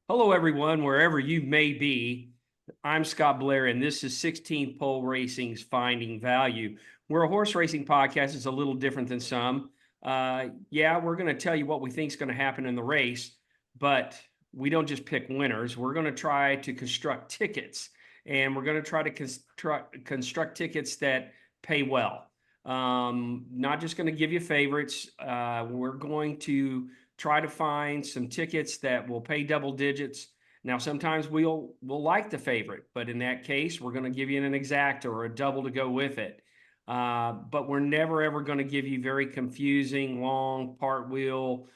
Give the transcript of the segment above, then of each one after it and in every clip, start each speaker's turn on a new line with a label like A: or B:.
A: Hello, everyone, wherever you may be. I'm Scott Blair, and this is 16th Pole Racing's Finding Value. We're a horse racing podcast. It's a little different than some. Yeah, we're going to tell you what we think is going to happen in the race, but we don't just pick winners. We're going to try to construct tickets, and we're going to try to construct tickets that pay well. Not just going to give you favorites. We're going to try to find some tickets that will pay double digits. Now, sometimes we'll like the favorite, but in that case, we're going to give you an exacta or a double to go with it. But we're never ever going to give you very confusing, long part wheel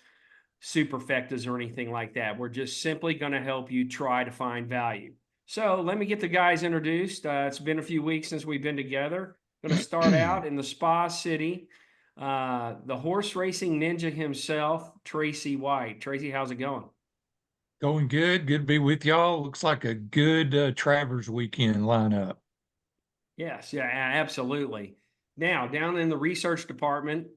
A: superfectas or anything like that. We're just simply going to help you try to find value. So let me get the guys introduced. It's been a few weeks since we've been together. Going to start out in the Spa City. The horse racing ninja himself, Tracy White. Tracy, how's it going?
B: Going good. Good to be with y'all. Looks like a good Travers weekend lineup.
A: Yes, yeah, absolutely. Now, down in the research department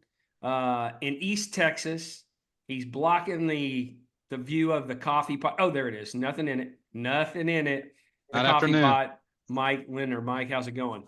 A: in East Texas, he's blocking the view of the coffee pot. Oh, there it is. Nothing in it. Nothing in it. The
C: Good
A: coffee
C: afternoon.
A: pot. Mike Linder. Mike, how's it going?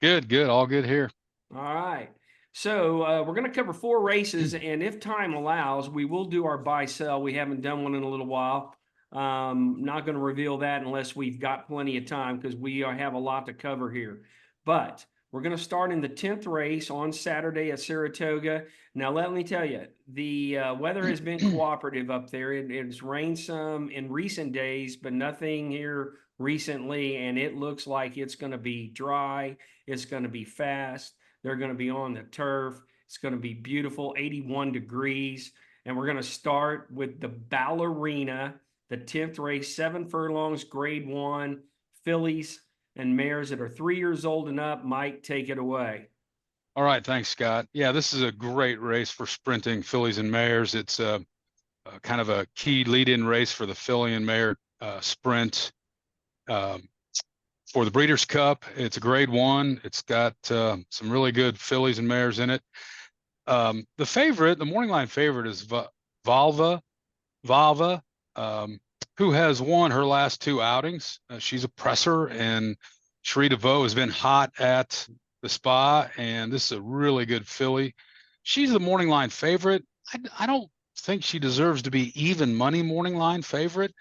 C: Good. All good here.
A: All right. So we're going to cover four races, and if time allows, we will do our buy sell. We haven't done one in a little while. Not going to reveal that unless we've got plenty of time because we have a lot to cover here. But we're going to start in the 10th race on Saturday at Saratoga. Now, let me tell you, the weather has been cooperative up there. It's rained some in recent days, but nothing here recently, and it looks like it's going to be dry. It's going to be fast. They're going to be on the turf. It's going to be beautiful, 81 degrees. And we're going to start with the Ballerina, the 10th race, 7 furlongs, grade 1, fillies and mares that are 3 years old and up. Mike, take it away.
C: All right, thanks, Scott. Yeah, this is a great race for sprinting fillies and mares. It's a kind of a key lead-in race for the filly and mare sprint. For the Breeders' Cup, it's a grade 1. It's got some really good fillies and mares in it. The morning line favorite is Valva, who has won her last 2 outings. She's a presser, and Cherie DeVoe has been hot at the Spa, and this is a really good filly. She's the morning line favorite. I don't think she deserves to be even money morning line favorite.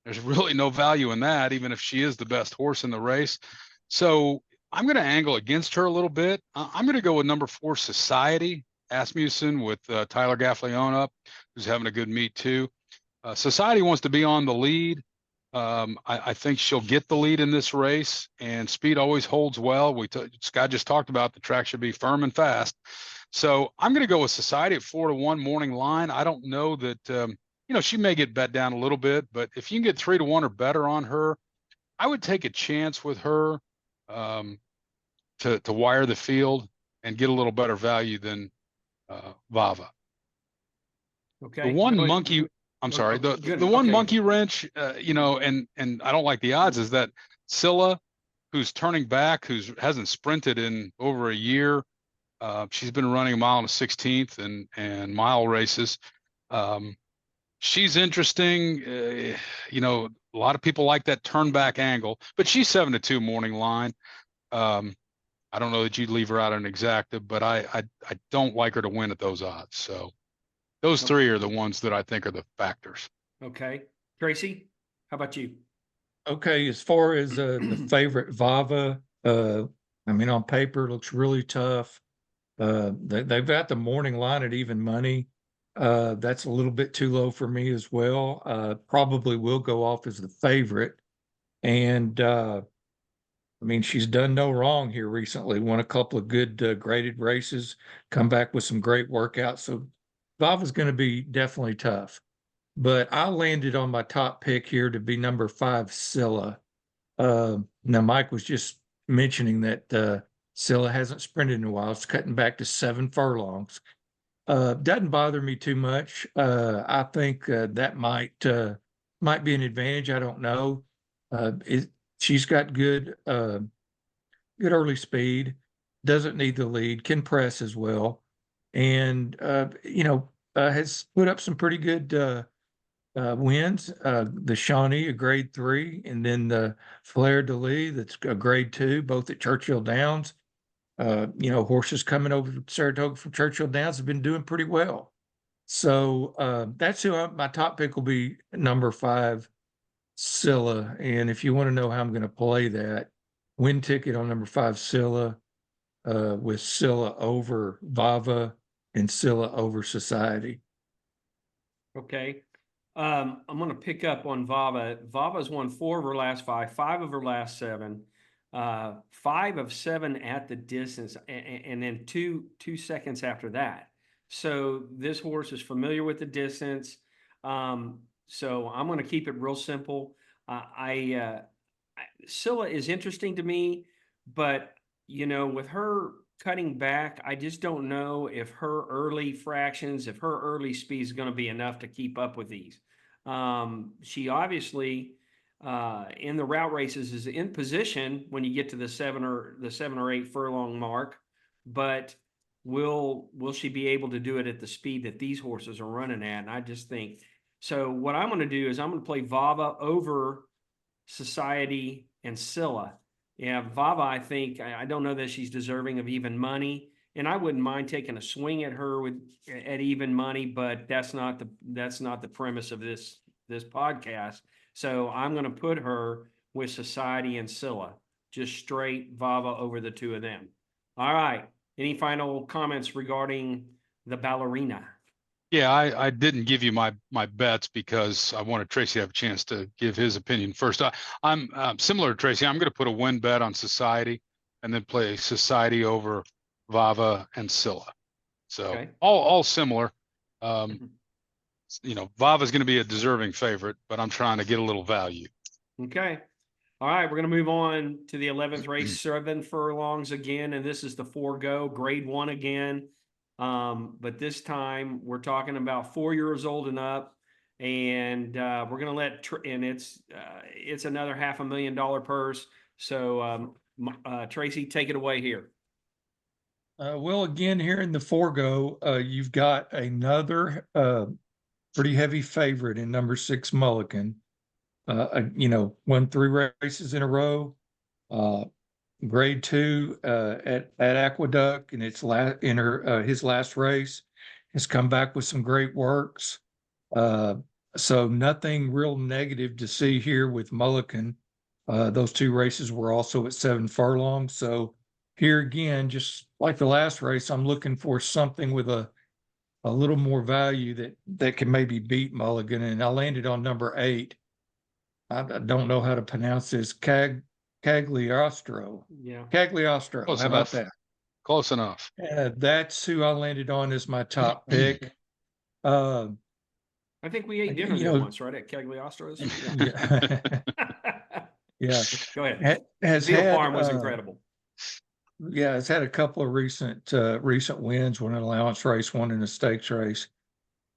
C: There's really no value in that, even if she is the best horse in the race. So I'm going to angle against her a little bit. I'm going to go with number 4, Society, Asmussen, with Tyler Gaffleone up, who's having a good meet too. Society wants to be on the lead. I think she'll get the lead in this race, and speed always holds well. Scott just talked about the track should be firm and fast. So I'm going to go with Society at 4-1 morning line. I don't know that, she may get bet down a little bit, but if you can get 3-1 or better on her, I would take a chance with her to wire the field and get a little better value than Vava.
A: Okay.
C: The one monkey, I'm sorry, the one monkey wrench, and I don't like the odds, is that Scylla, who's turning back, hasn't sprinted in over a year. She's been running a mile and a 16th and mile races. She's interesting. A lot of people like that turn back angle, but she's 7-2 morning line. I don't know that you'd leave her out an exacta, but I don't like her to win at those odds. So those 3 are the ones that I think are the factors.
A: Okay. Tracy, how about you?
B: Okay, as far as the favorite Vava, on paper it looks really tough. They've got the morning line at even money. That's a little bit too low for me as well. Probably will go off as the favorite. And she's done no wrong here recently. Won a couple of good graded races, come back with some great workouts. So Vava's going to be definitely tough. But I landed on my top pick here to be number 5, Scylla. Now, Mike was just mentioning that Scylla hasn't sprinted in a while. It's cutting back to 7 furlongs. Doesn't bother me too much. I think that might be an advantage. I don't know. She's got good early speed. Doesn't need the lead. Can press as well, and has put up some pretty good wins. The Shawnee, a grade 3, and then the Fleur de Lis, that's a grade 2, both at Churchill Downs. Horses coming over from Saratoga from Churchill Downs have been doing pretty well. So that's who my top pick will be, number 5, Scylla. And if you want to know how I'm going to play that, win ticket on number 5, Scylla, with Scylla over Vava and Scylla over Society.
A: Okay. I'm going to pick up on Vava. Vava's won 4 of her last 5, 5 of her last 7, 5 of 7 at the distance, and then two seconds after that. So this horse is familiar with the distance. So I'm going to keep it real simple. Scylla is interesting to me, but with her cutting back, I just don't know if her early fractions, if her early speed is going to be enough to keep up with these. She obviously in the route races is in position when you get to the 7 or 8 furlong mark, but will she be able to do it at the speed that these horses are running at? And I just think so. What I'm going to do is I'm going to play Vava over Society and Scylla. Yeah, Vava, I think, I don't know that she's deserving of even money, and I wouldn't mind taking a swing at her at even money, but that's not the premise of this podcast. So I'm going to put her with Society and Scylla, just straight Vava over the 2 of them. All right. Any final comments regarding the ballerina?
C: Yeah, I didn't give you my bets because I wanted Tracy to have a chance to give his opinion first. I'm similar to Tracy. I'm going to put a win bet on Society and then play Society over Vava and Scylla. So
A: Okay.
C: all similar. Vava's going to be a deserving favorite, but I'm trying to get a little value.
A: Okay. All right, we're going to move on to the 11th race, 7 furlongs again, and this is the 4-go, grade 1 again. But this time we're talking about 4 years old and up, and we're going to let and it's another $500,000 purse. So Tracy, take it away here.
B: Well, again, here in the 4-go, you've got another pretty heavy favorite in number 6, Mulligan. Won 3 races in a row. Grade 2 at Aqueduct in his last race, has come back with some great works. So nothing real negative to see here with Mulligan. Those 2 races were also at 7 furlongs. So here again, just like the last race, I'm looking for something with a little more value that can maybe beat Mulligan. And I landed on number 8. I don't know how to pronounce this. Cagliostro.
A: Yeah.
B: Cagliostro.
C: Close
B: How
C: enough.
B: about that?
C: Close enough.
B: That's who I landed on as my top pick.
A: I think we ate dinner there once, right? At Cagliostro's.
B: Yeah. Yeah.
A: Go ahead.
B: Veal
A: Farm was incredible.
B: Yeah, it's had a couple of recent wins, won an allowance race, one in a stakes race.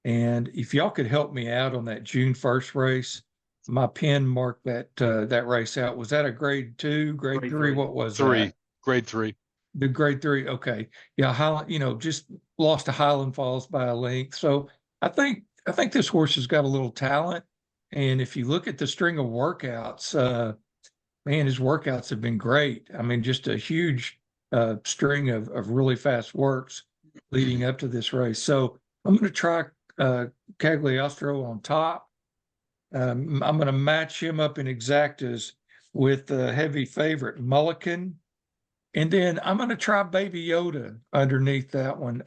B: And if y'all could help me out on that June 1st race, my pen marked that race out. Was that a grade 2, grade 3? What was
C: 3?
B: that?
C: Grade 3.
B: The grade 3. Okay. Yeah. Just lost to Highland Falls by a length. So I think this horse has got a little talent. And if you look at the string of workouts, man, his workouts have been great. I mean, just a huge string of really fast works leading up to this race. So I'm going to try Cagliostro on top. I'm going to match him up in exactas with the heavy favorite Mulligan. And then I'm going to try Baby Yoda underneath that one.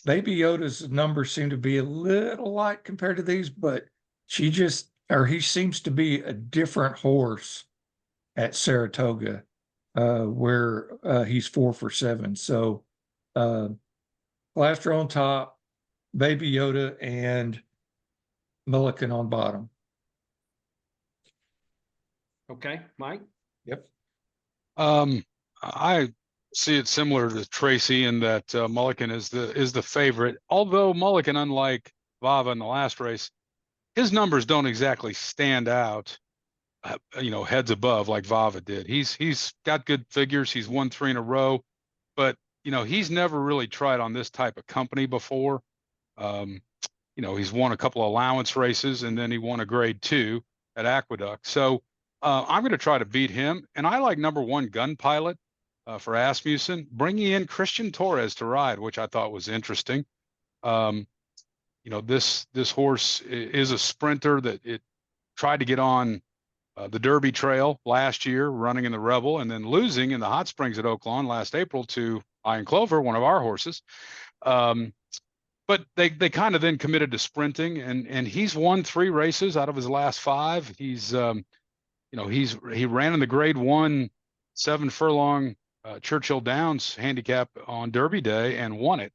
B: Baby Yoda's numbers seem to be a little light compared to these, but he seems to be a different horse at Saratoga, where he's 4 for 7. So Blaster on top, Baby Yoda, and Mulligan on bottom.
A: Okay, Mike.
B: Yep.
C: I see it similar to Tracy in that Mulligan is the favorite. Although Mulligan, unlike Vava in the last race, his numbers don't exactly stand out, heads above like Vava did. He's got good figures. He's won 3 in a row, but he's never really tried on this type of company before. he's won a couple of allowance races, and then he won a grade 2 at Aqueduct. So I'm going to try to beat him. And I like number 1 Gun Pilot for Asmussen, bringing in Christian Torres to ride, which I thought was interesting. This horse is a sprinter that it tried to get on the Derby Trail last year, running in the Rebel, and then losing in the Hot Springs at Oaklawn last April to Iron Clover, one of our horses. But they kind of then committed to sprinting, and he's won 3 races out of his last 5. He ran in the grade 1 7 furlong Churchill Downs handicap on Derby Day and won it.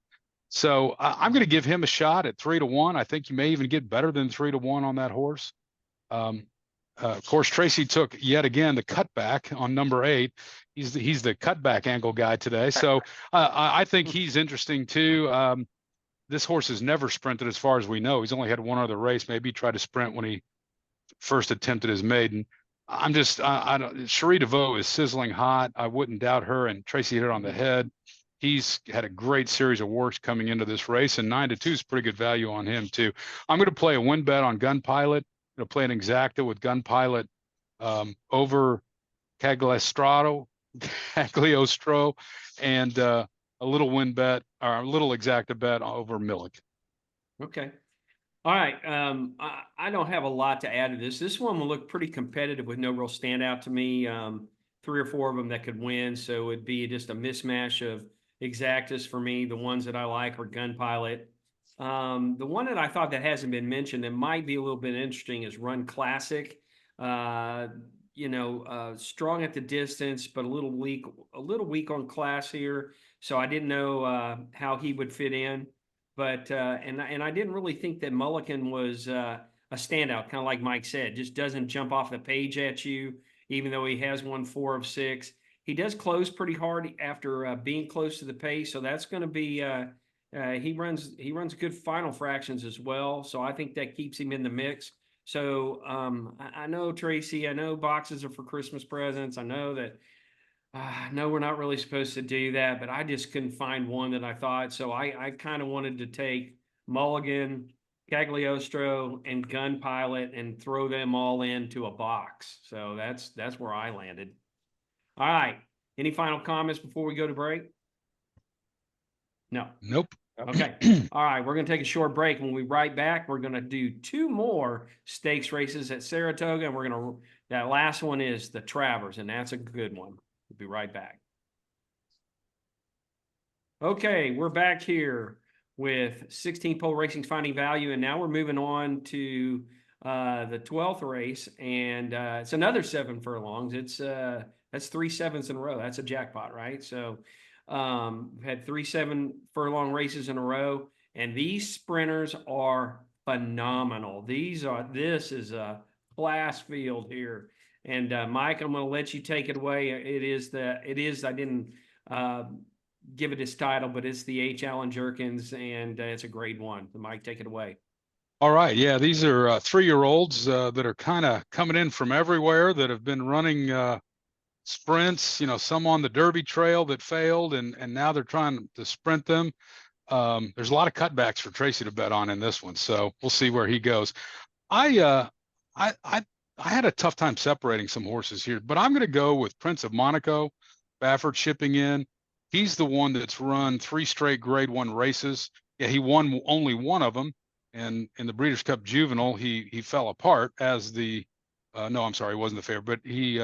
C: So I'm going to give him a shot at 3-1. I think you may even get better than 3-1 on that horse. Of course, Tracy took yet again the cutback on number 8. He's the cutback angle guy today. So I think he's interesting too. This horse has never sprinted as far as we know. He's only had one other race. Maybe he tried to sprint when he first attempted his maiden. I don't. Cherie DeVoe is sizzling hot. I wouldn't doubt her. And Tracy hit it on the head. He's had a great series of works coming into this race, and 9-2 is pretty good value on him too. I'm going to play a win bet on Gun Pilot. I'm going to play an exacta with Gun Pilot over Cagliostro, and a little win bet or a little exacta bet over Millick.
A: Okay. All right. I don't have a lot to add to this. This one will look pretty competitive with no real standout to me. 3 or 4 of them that could win. So it'd be just a mismatch of exactas for me. The ones that I like are Gun Pilot. The one that I thought that hasn't been mentioned that might be a little bit interesting is Run Classic. Strong at the distance, but a little weak on class here. So I didn't know how he would fit in. But and I didn't really think that Mulligan was a standout, kind of like Mike said, just doesn't jump off the page at you, even though he has won 4 of 6. He does close pretty hard after being close to the pace, so that's going to be he runs good final fractions as well, so I think that keeps him in the mix. So I know, Tracy, I know boxes are for Christmas presents. I know that. No, we're not really supposed to do that, but I just couldn't find one that I thought. So I kind of wanted to take Mulligan, Cagliostro, and Gun Pilot and throw them all into a box. So that's where I landed. All right. Any final comments before we go to break? No.
C: Nope.
A: Okay. All right. We're going to take a short break. When we right back, we're going to do 2 more stakes races at Saratoga. And that last one is the Travers, and that's a good one. We'll be right back. Okay, we're back here with 16 pole racing's finding value, and now we're moving on to the 12th race, and it's another 7 furlongs. It's that's 3 7s in a row. That's a jackpot, right? So we've had 3 7 furlong races in a row, and these sprinters are phenomenal. This is a class field here. And Mike, I'm going to let you take it away. I didn't give it its title, but it's the H. Allen Jerkins, and it's a grade 1. So Mike, take it away.
C: All right. Yeah, these are 3-year-olds that are kind of coming in from everywhere that have been running sprints, some on the Derby Trail that failed, and now they're trying to sprint them. There's a lot of cutbacks for Tracy to bet on in this one, so we'll see where he goes. I had a tough time separating some horses here, but I'm going to go with Prince of Monaco, Baffert shipping in. He's the one that's run 3 straight grade 1 races. Yeah, he won only one of them. And in the Breeders' Cup Juvenile, he fell apart as the, no, I'm sorry, he wasn't the favorite, but he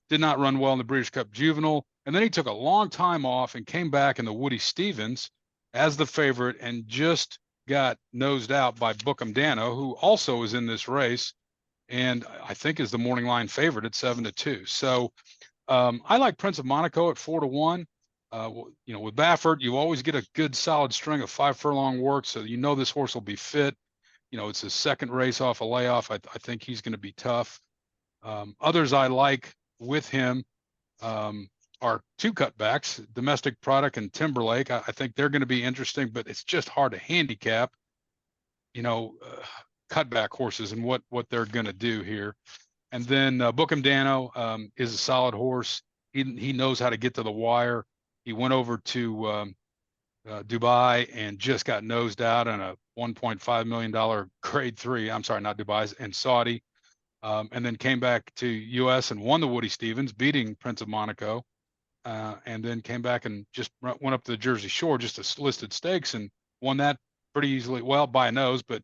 C: did not run well in the Breeders' Cup Juvenile. And then he took a long time off and came back in the Woody Stevens as the favorite and just got nosed out by Bookham Dano, who also is in this race, and I think is the morning line favorite at 7-2. So I like Prince of Monaco at 4-1. With Baffert, you always get a good solid string of 5 furlong work, so this horse will be fit. It's his second race off a layoff. I think he's going to be tough. Others I like with him are 2 cutbacks, Domestic Product and Timberlake. I think they're going to be interesting, but it's just hard to handicap. Cutback horses and what they're going to do here. And then Bookham Dano is a solid horse. He knows how to get to the wire. He went over to Dubai and just got nosed out in a $1.5 million grade 3. I'm sorry, not Dubai's, and Saudi. And then came back to US and won the Woody Stevens, beating Prince of Monaco. And then came back and just went up to the Jersey Shore, just a listed stakes, and won that pretty easily. Well, by a nose, but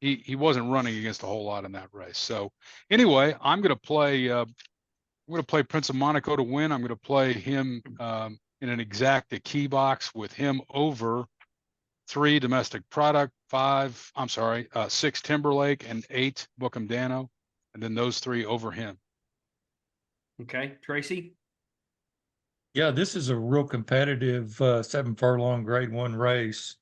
C: he wasn't running against a whole lot in that race. So anyway, I'm going to play Prince of Monaco to win. I'm going to play him in an exacta key box with him over 3 Domestic Product, 6 Timberlake, and 8 Bookham Dano, and then those 3 over him.
A: Okay, Tracy.
B: Yeah, this is a real competitive 7 furlong grade 1 race.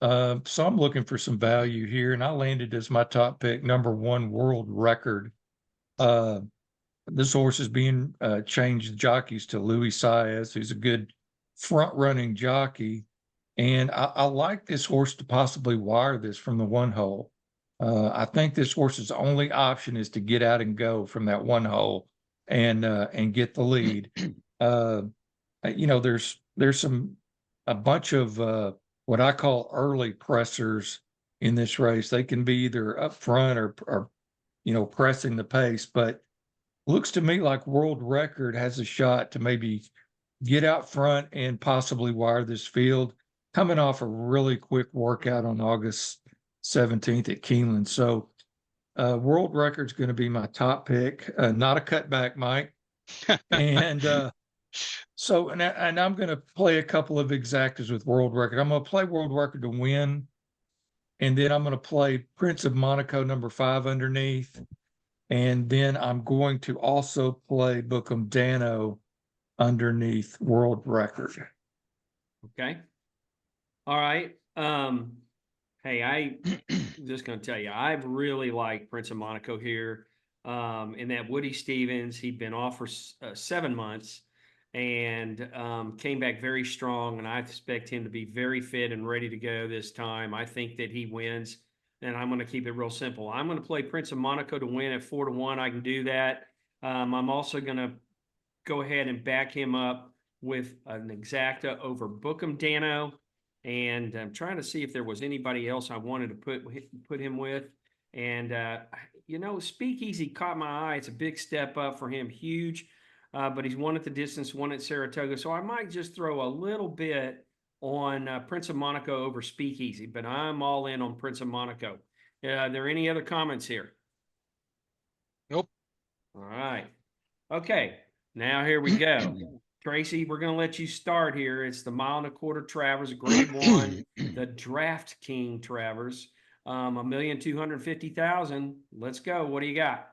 B: So I'm looking for some value here, and I landed as my top pick, number 1 World Record. This horse is being changed jockeys to Louis Saez, who's a good front running jockey. And I like this horse to possibly wire this from the 1 hole. I think this horse's only option is to get out and go from that 1 hole and get the lead. There's a bunch of what I call early pressers in this race. They can be either up front or pressing the pace, but looks to me like World Record has a shot to maybe get out front and possibly wire this field, coming off a really quick workout on August 17th at Keeneland. So World Record's going to be my top pick, not a cutback, Mike. And I'm going to play a couple of exactas with World Record. I'm going to play World Record to win, and then I'm going to play Prince of Monaco number 5 underneath. And then I'm going to also play Bookham Dano underneath World Record.
A: Okay. All right. Hey, I'm just going to tell you, I've really liked Prince of Monaco here. In that Woody Stevens, he'd been off for 7 months and came back very strong. And I expect him to be very fit and ready to go this time. I think that he wins. And I'm going to keep it real simple. I'm going to play Prince of Monaco to win at 4-1. I can do that. I'm also going to go ahead and back him up with an exacta over Bookham Dano. And I'm trying to see if there was anybody else I wanted to put him with. And, Speakeasy caught my eye. It's a big step up for him, huge. But he's won at the distance, won at Saratoga. So I might just throw a little bit on Prince of Monaco over Speakeasy, but I'm all in on Prince of Monaco. Are there any other comments here?
C: Nope.
A: All right. Okay. Now here we go. Tracy, we're going to let you start here. It's the 1 1/4 Travers, grade 1, the Draft King Travers, 1,250,000. Let's go. What do you got?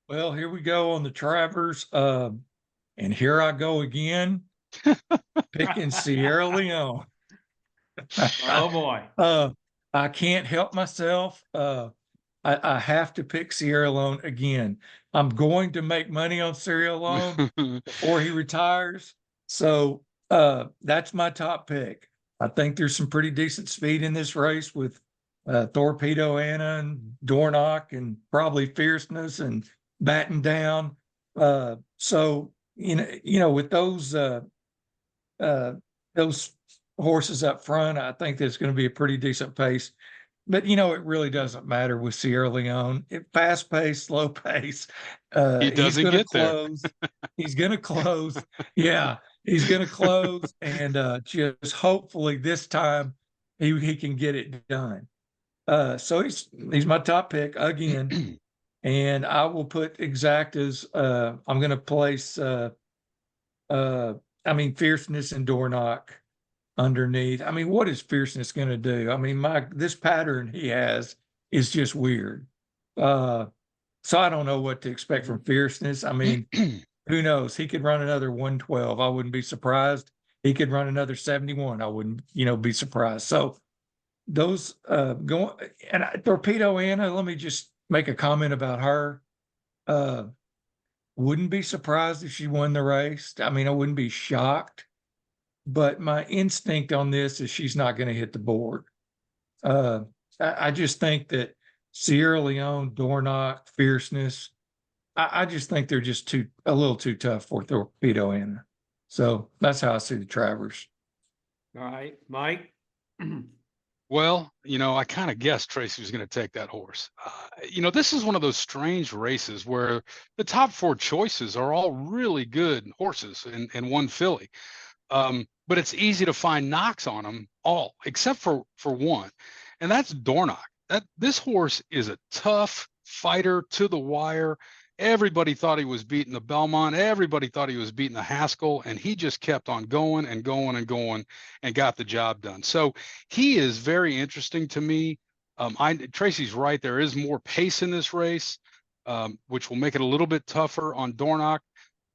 B: Well, here we go on the Travers. And here I go again, picking Sierra Leone.
A: Oh boy.
B: I can't help myself. I have to pick Sierra Leone again. I'm going to make money on Sierra Leone before he retires. So that's my top pick. I think there's some pretty decent speed in this race with Torpedo Anna and Dornock and probably Fierceness and Batten Down. So with those horses up front, I think there's going to be a pretty decent pace. But it really doesn't matter with Sierra Leone. Fast pace, slow pace.
C: He doesn't get
B: close. He's going to close. Yeah, he's going to close, and just hopefully this time he can get it done. So he's my top pick again, and I will put exactas. I'm going to place Fierceness and Dornock underneath. I mean, what is Fierceness going to do? I mean, this pattern he has is just weird. So I don't know what to expect from Fierceness. I mean, who knows? He could run another 112. I wouldn't be surprised. He could run another 71. I wouldn't, be surprised. So those Torpedo Anna, let me just make a comment about her. Wouldn't be surprised if she won the race. I mean, I wouldn't be shocked. But my instinct on this is she's not going to hit the board. I just think that Sierra Leone, Dornock, Fierceness, I just think they're just a little too tough for Torpedo Anna. So that's how I see the Travers.
A: All right, Mike.
C: Well, I kind of guessed Tracy was going to take that horse. This is one of those strange races where the top 4 choices are all really good horses and one filly. But it's easy to find knocks on them all, except for one, and that's Dornock. This horse is a tough fighter to the wire. Everybody thought he was beating the Belmont. Everybody thought he was beating the Haskell, and he just kept on going and going and going and got the job done. So he is very interesting to me. Tracy's right. There is more pace in this race, which will make it a little bit tougher on Dornock.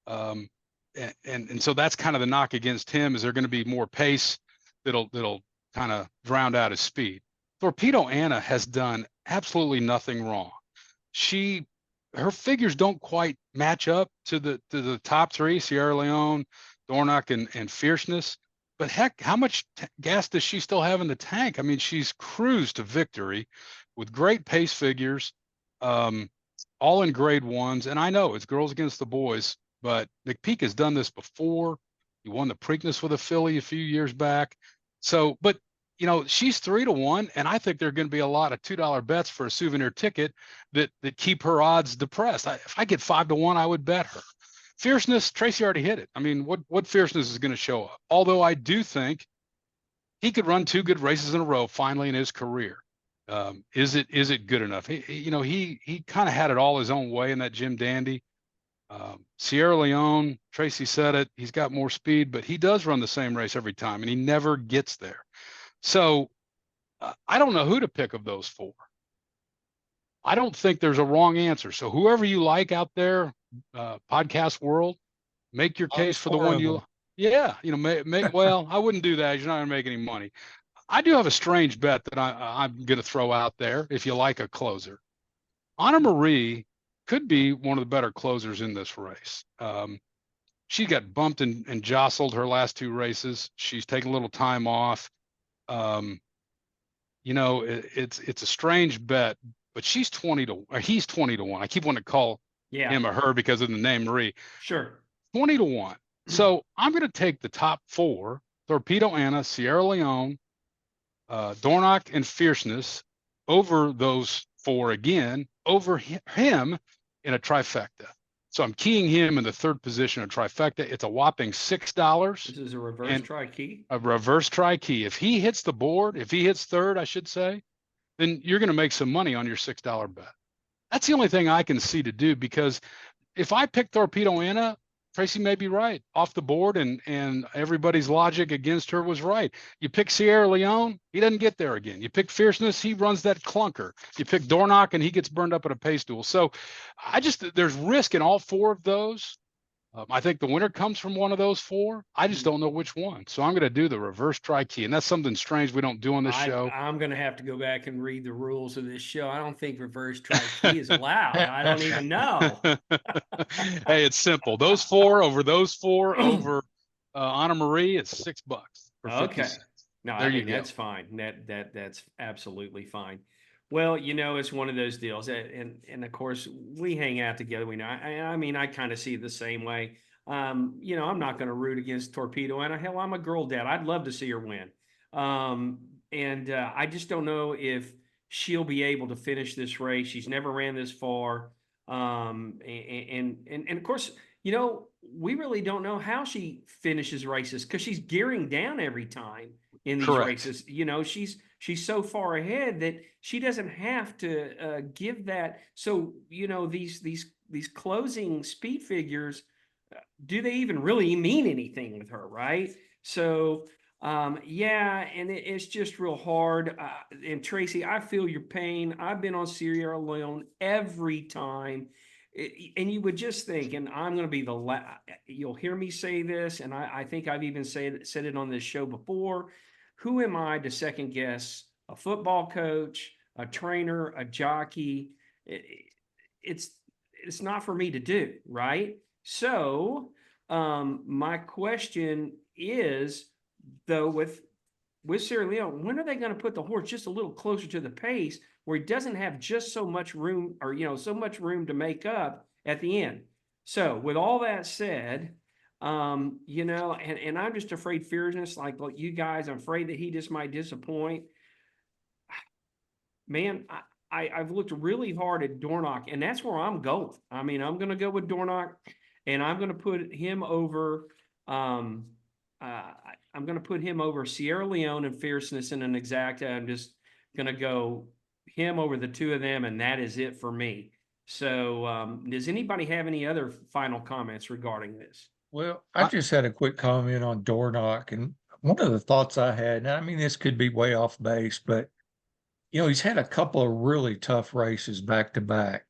C: And so that's kind of the knock against him. Is there going to be more pace that'll kind of drown out his speed? Torpedo Anna has done absolutely nothing wrong. Her figures don't quite match up to the top 3, Sierra Leone, Dornock, and Fierceness. But heck, how much gas does she still have in the tank? I mean, she's cruised to victory with great pace figures, all in grade 1s. And I know it's girls against the boys, but McPeak has done this before. He won the Preakness with a filly a few years back. So, but she's 3-1, and I think there are going to be a lot of $2 bets for a souvenir ticket that keep her odds depressed. If I get 5-1, I would bet her. Fierceness, Tracy already hit it. I mean, what Fierceness is going to show up? Although I do think he could run 2 good races in a row finally in his career. Is it good enough? He kind of had it all his own way in that Jim Dandy. Sierra Leone, Tracy said it. He's got more speed, but he does run the same race every time, and he never gets there. So I don't know who to pick of those 4. I don't think there's a wrong answer. So whoever you like out there, podcast world, make your case for the one you. Yeah, well, I wouldn't do that. You're not going to make any money. I do have a strange bet that I'm going to throw out there. If you like a closer, Anna Marie could be one of the better closers in this race. She got bumped and jostled her last 2 races. She's taken a little time off. It's a strange bet, but he's 20-1. I keep wanting to call him or her because of the name Marie.
A: Sure.
C: 20-1. So I'm going to take the top 4, Torpedo Anna, Sierra Leone, Dornock, and Fierceness over those 4 again, over him in a trifecta. So I'm keying him in the 3rd position of trifecta. It's a whopping $6.
A: This is a reverse tri-key?
C: A reverse tri-key. If he hits the board, if he hits 3rd, I should say, then you're going to make some money on your $6 bet. That's the only thing I can see to do, because if I pick Torpedo Anna, Tracy may be right off the board, and everybody's logic against her was right. You pick Sierra Leone, he doesn't get there again. You pick Fierceness, he runs that clunker. You pick Dornock, and he gets burned up at a pace duel. So there's risk in all 4 of those. I think the winner comes from one of those 4. I just don't know which one. So I'm going to do the reverse tri-key, and that's something strange we don't do on this show.
A: I'm going to have to go back and read the rules of this show. I don't think reverse tri-key is allowed. I don't even know.
C: Hey, it's simple. Those 4 over those 4 over Anna Marie, it's $6 for 50
A: Okay.
C: cents.
A: No,
C: There
A: I
C: you
A: mean,
C: go.
A: that's fine. That's absolutely fine. Well, it's one of those deals, and of course we hang out together. We know. I mean, I kind of see it the same way. I'm not going to root against Torpedo Anna. Hell, I'm a girl dad. I'd love to see her win. And I just don't know if she'll be able to finish this race. She's never ran this far. And of course, we really don't know how she finishes races because she's gearing down every time in these
C: Correct.
A: races. She's so far ahead that she doesn't have to give that. So, these closing speed figures, do they even really mean anything with her, right? So, and it's just real hard. And Tracy, I feel your pain. I've been on Sierra Leone every time. And you would just think, and I'm going to be you'll hear me say this, and I think I've even said it on this show before. Who am I to second guess a football coach, a trainer, a jockey? It's not for me to do, right? So my question is, though, with Sierra Leone, when are they going to put the horse just a little closer to the pace where he doesn't have just so much room, or so much room to make up at the end? So with all that said, and I'm just afraid Fierceness, like you guys, I'm afraid that he just might disappoint. man, I've looked really hard at Dornock, and that's where I'm going. I mean, I'm going to go with Dornock, and I'm going to put him over. I'm going to put him over Sierra Leone and Fierceness in an exacta. I'm just going to go him over the two of them, and that is it for me. So, does anybody have any other final comments regarding this?
B: Well, I just had a quick comment on door knock, and one of the thoughts I had, and I mean, this could be way off base, but he's had a couple of really tough races back to back.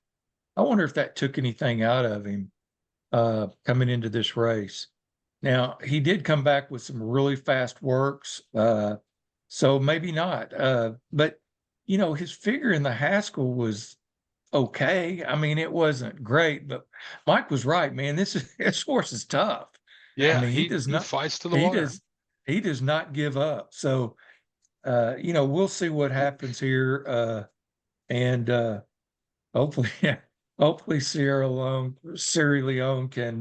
B: I wonder if that took anything out of him coming into this race. Now, he did come back with some really fast works, so maybe not. But his figure in the Haskell was okay. I mean, it wasn't great, but Mike was right, man. This horse is tough. I
C: Yeah,
B: mean, he
C: he
B: does
C: he
B: not
C: fights to the
B: he
C: wire.
B: does not give up. So we'll see what happens here. And hopefully hopefully Sierra Leone can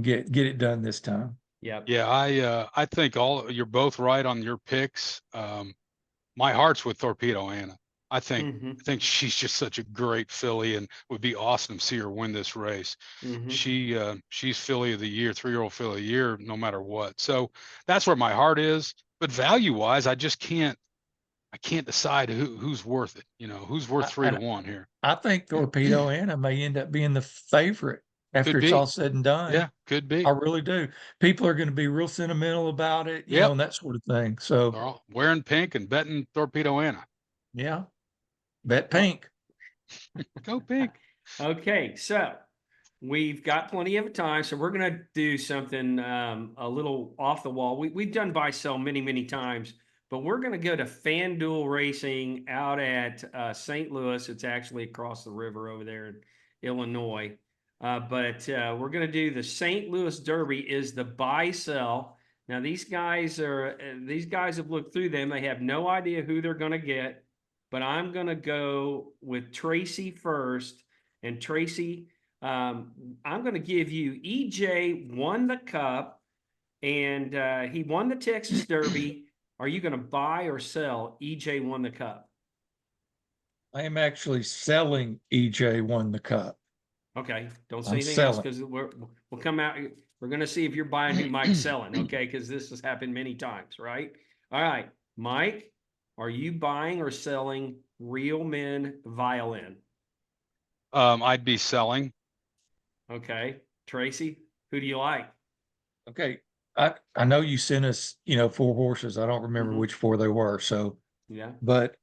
B: get it done this time.
A: Yep.
C: Yeah, I think you're both right on your picks. My heart's with Torpedo Anna. I think
A: Mhm.
C: I think she's just such a great filly and would be awesome to see her win this race.
A: Mhm.
C: She's filly of the year, 3-year-old filly of the year, no matter what. So that's where my heart is. But value wise, I can't decide who's worth it. Who's worth 3 to
B: And
C: 1 here.
B: I think Torpedo Anna may end up being the favorite
C: Could
B: after it's
C: be.
B: all said and done.
C: Yeah, could
B: I
C: be.
B: really do. People are going to be real sentimental about it,
C: Yep.
B: and that sort of thing. So,
C: They're all wearing pink and betting Torpedo Anna.
B: yeah, bet
A: Uh,
B: pink.
C: Go pink.
A: Okay, so we've got plenty of time, so we're going to do something a little off the wall. We've done buy sell many times, but we're going to go to FanDuel Racing out at St. Louis. It's actually across the river over there in Illinois. But we're going to do the St. Louis Derby is the buy sell. Now these guys have looked through them. They have no idea who they're going to get, but I'm going to go with Tracy first. And Tracy, I'm going to give you EJ won the Cup and he won the Texas Derby. Are you going to buy or sell EJ won the Cup?
B: I am actually selling EJ won the cup.
A: Okay, don't say
B: I'm
A: anything else
B: selling.
A: because we'll come out. We're going to see if you're buying who Mike's selling. Okay, because this has happened many times, right? All right, Mike, are you buying or selling Real Men Violin?
C: I'd be selling.
A: Okay, Tracy, who do you like?
B: Okay. I know you sent us, 4 horses. I don't remember
A: Mhm.
B: which 4 they were. So,
A: Yeah.
B: but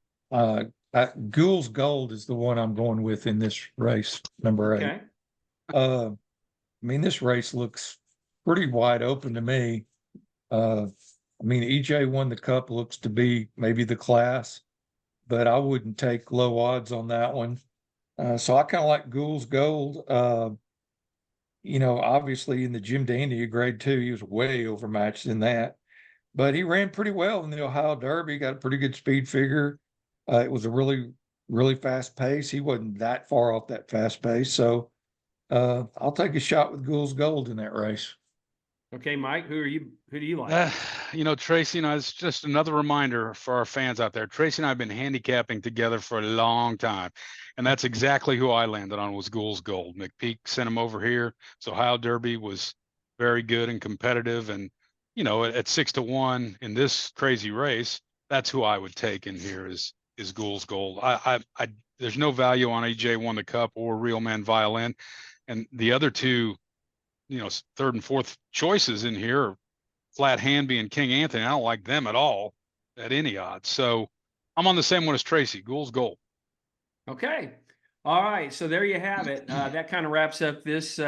B: Ghoul's Gold is the one I'm going with in this race, number 8.
A: Okay.
B: I mean, this race looks pretty wide open to me. I mean, EJ won the cup, looks to be maybe the class, but I wouldn't take low odds on that one. So I kind of like Ghoul's Gold. Obviously in the Jim Dandy grade 2, he was way overmatched in that, but he ran pretty well in the Ohio Derby, got a pretty good speed figure. It was a really fast pace. He wasn't that far off that fast pace. So I'll take a shot with Ghoul's Gold in that race.
A: Okay, Mike, who do you like?
C: Tracy and I, it's just another reminder for our fans out there. Tracy and I have been handicapping together for a long time. And that's exactly who I landed on was Ghoul's Gold. McPeak sent him over here. So Ohio Derby was very good and competitive. And, at 6 to 1 in this crazy race, that's who I would take in here is Ghoul's Gold. There's no value on EJ won the cup or Real Man Violin. And the other two, third and fourth choices in here are Flat Hanby and King Anthony. I don't like them at all at any odds. So I'm on the same one as Tracy. Ghoul's Gold.
A: Okay. All right. So there you have it. That kind of wraps up this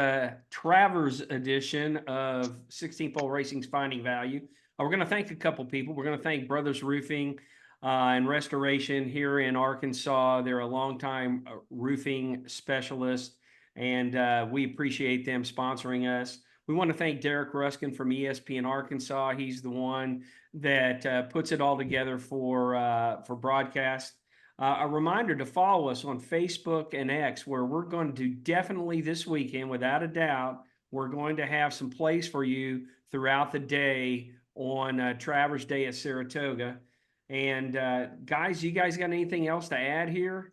A: Travers edition of 16th Pole Racing's Finding Value. We're going to thank a couple people. We're going to thank Brothers Roofing and Restoration here in Arkansas. They're a longtime roofing specialist, and we appreciate them sponsoring us. We want to thank Derek Ruskin from ESPN Arkansas. He's the one that puts it all together for broadcast. A reminder to follow us on Facebook and X, where we're going to definitely this weekend, without a doubt, we're going to have some plays for you throughout the day on Travers Day at Saratoga. And guys, you guys got anything else to add here?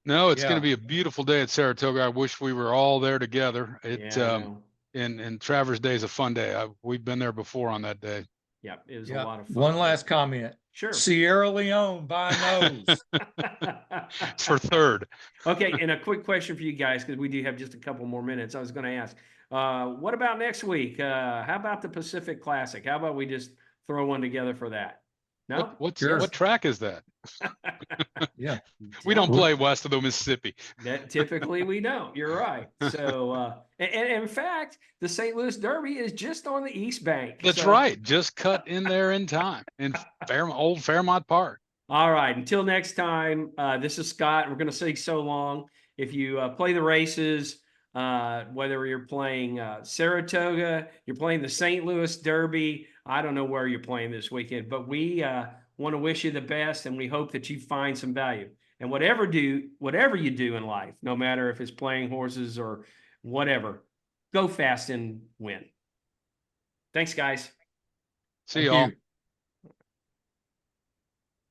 C: No, it's going
B: Yeah.
C: to be a beautiful day at Saratoga. I wish we were all there together.
A: Yeah, I know.
C: And Travers Day is a fun day. We've been there before on that day.
A: Yeah, it was a
B: Yeah.
A: lot of fun.
B: One last comment.
A: Sure.
B: Sierra Leone by nose.
C: It's for third.
A: Okay, and a quick question for you guys, because we do have just a couple more minutes. I was going to ask, what about next week? How about the Pacific Classic? How about we just throw one together for that? No?
B: Sure.
C: What track is that?
B: Yeah.
C: We don't play west of the Mississippi.
A: That typically we don't. You're right. So, and in fact, the St. Louis Derby is just on the East Bank.
C: That's
A: So-
C: right. Just cut in there in time in old Fairmont Park.
A: All right. Until next time, this is Scott. We're going to say so long. If you play the races, whether you're playing Saratoga, you're playing the St. Louis Derby, I don't know where you're playing this weekend, but we want to wish you the best, and we hope that you find some value. And whatever you do in life, no matter if it's playing horses or whatever, go fast and win. Thanks, guys.
C: See
B: Thank
C: y'all.
B: you.